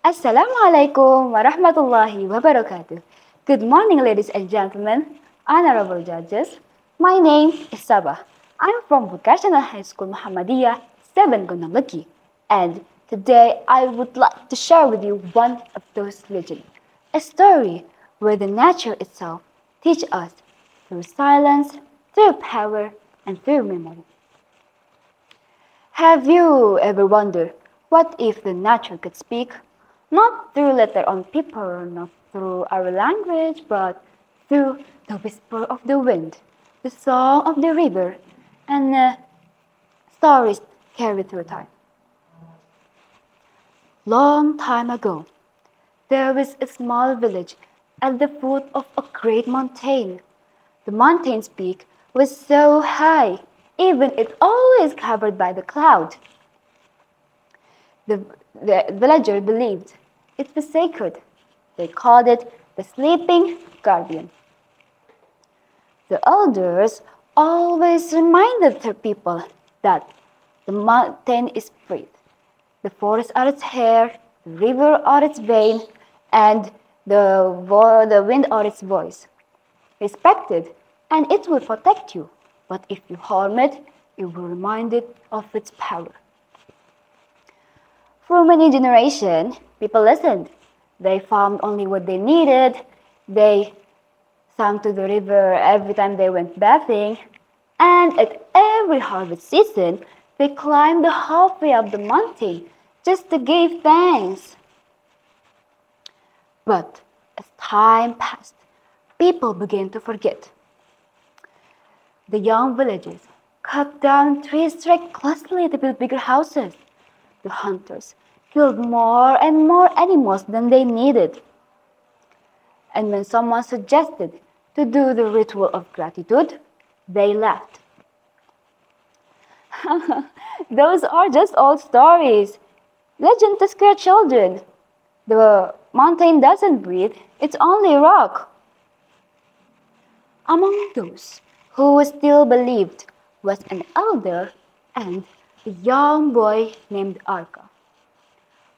Assalamualaikum warahmatullahi wabarakatuh. Good morning, ladies and gentlemen, honorable judges. My name is Sabah. I'm from Vocational High School Muhammadiyah, 7 Gunung, and today I would like to share with you one of those legends, a story where the nature itself teaches us through silence, through power, and through memory. Have you ever wondered what if the nature could speak? Not through letter on paper, not through our language, but through the whisper of the wind, the song of the river, and stories carried through time. Long time ago, there was a small village at the foot of a great mountain. The mountain's peak was so high, even it always covered by the cloud. The villager believed it was sacred. They called it the sleeping guardian. The elders always reminded their people that the mountain is breath, the forest are its hair, the river are its vein, and the wind are its voice. Respect it, and it will protect you. But if you harm it, you will remind it of its power. For many generations, people listened. They found only what they needed. They sang to the river every time they went bathing. And at every harvest season, they climbed the halfway up the mountain just to give thanks. But as time passed, people began to forget. The young villagers cut down trees recklessly to build bigger houses. The hunters killed more and more animals than they needed. And when someone suggested to do the ritual of gratitude, they laughed. Those are just old stories. Legend to scare children. The mountain doesn't breathe, it's only rock. Among those who still believed was an elder and a young boy named Arka.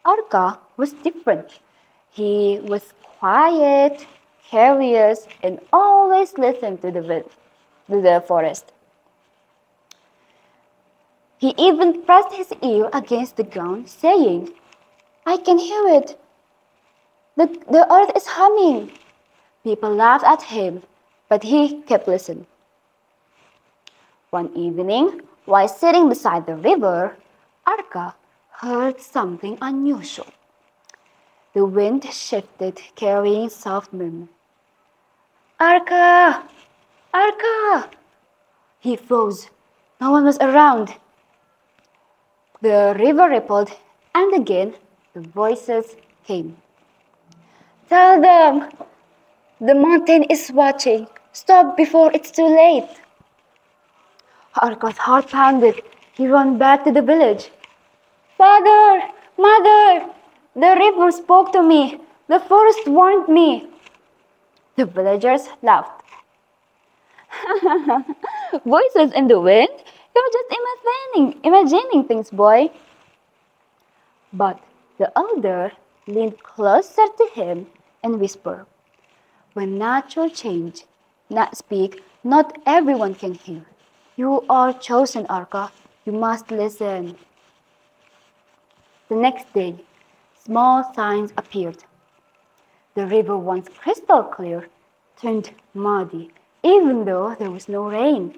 Arka was different. He was quiet, curious, and always listened to the forest. He even pressed his ear against the ground, saying, "I can hear it. The earth is humming." People laughed at him, but he kept listening. One evening, while sitting beside the river, Arka heard something unusual. The wind shifted, carrying soft murmur. "Arka! Arka!" He froze. No one was around. The river rippled, and again the voices came. "Tell them! The mountain is watching. Stop before it's too late." Arka's heart pounded. He ran back to the village. "Father! Mother! The river spoke to me. The forest warned me." The villagers laughed. "Voices in the wind? You're just imagining things, boy." But the elder leaned closer to him and whispered, "When nature speak, not everyone can hear. You are chosen, Arka. You must listen." The next day, small signs appeared. The river, once crystal clear, turned muddy, even though there was no rain.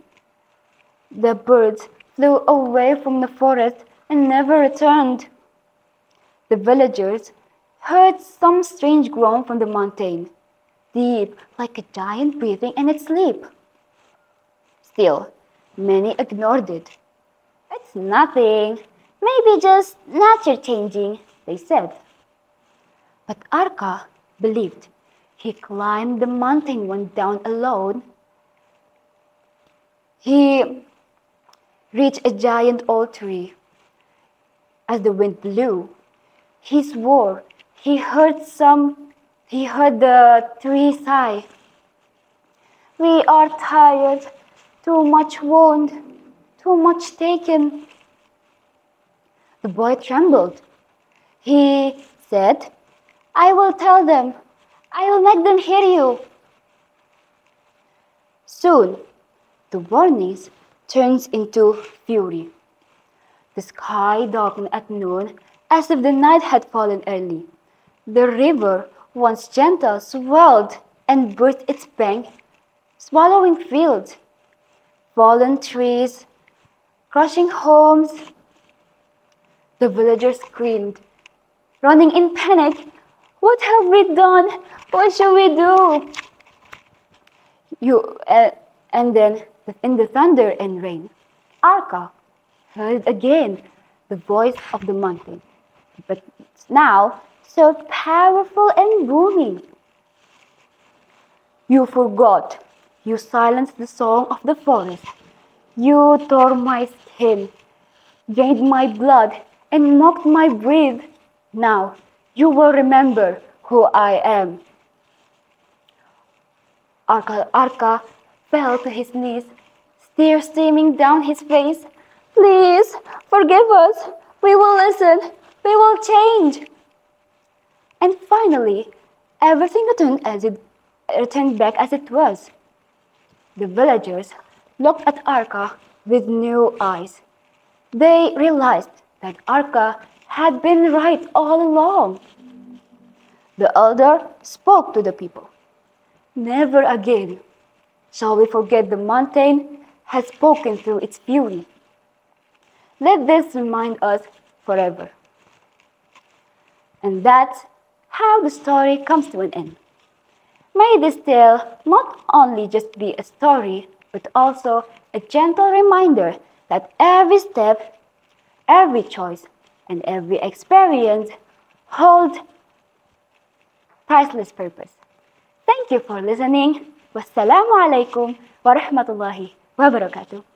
The birds flew away from the forest and never returned. The villagers heard some strange groan from the mountain, deep, like a giant breathing in its sleep. Still, many ignored it. "It's nothing. Maybe just nature changing," they said. But Arka believed. He climbed the mountain, went down alone. He reached a giant old tree. As the wind blew, he swore he heard the tree sigh. "We are tired, too much wound, too much taken." The boy trembled. He said, I will tell them. I will make them hear you. Soon, the warnings turns into fury. The sky darkened at noon as if the night had fallen early. The river, once gentle, swelled and burst its bank, swallowing fields, fallen trees, crushing homes. The villagers screamed, running in panic. What have we done? What shall we do? You and then in the thunder and rain, Arka heard again the voice of the mountain, but now so powerful and booming. You forgot. You silenced the song of the forest. You tore my skin, drained my blood, and mocked my breath. Now you will remember who I am. Arka fell to his knees, tears streaming down his face. Please, forgive us. We will listen. We will change. And finally, everything returned back as it was. The villagers looked at Arka with new eyes. They realized that Arka had been right all along. The elder spoke to the people. Never again shall we forget the mountain has spoken through its fury. Let this remind us forever. And that's how the story comes to an end. May this tale not only just be a story, but also a gentle reminder that every step, every choice, and every experience hold priceless purpose. Thank you for listening. Wassalamu alaikum wa rahmatullahi wa barakatuh.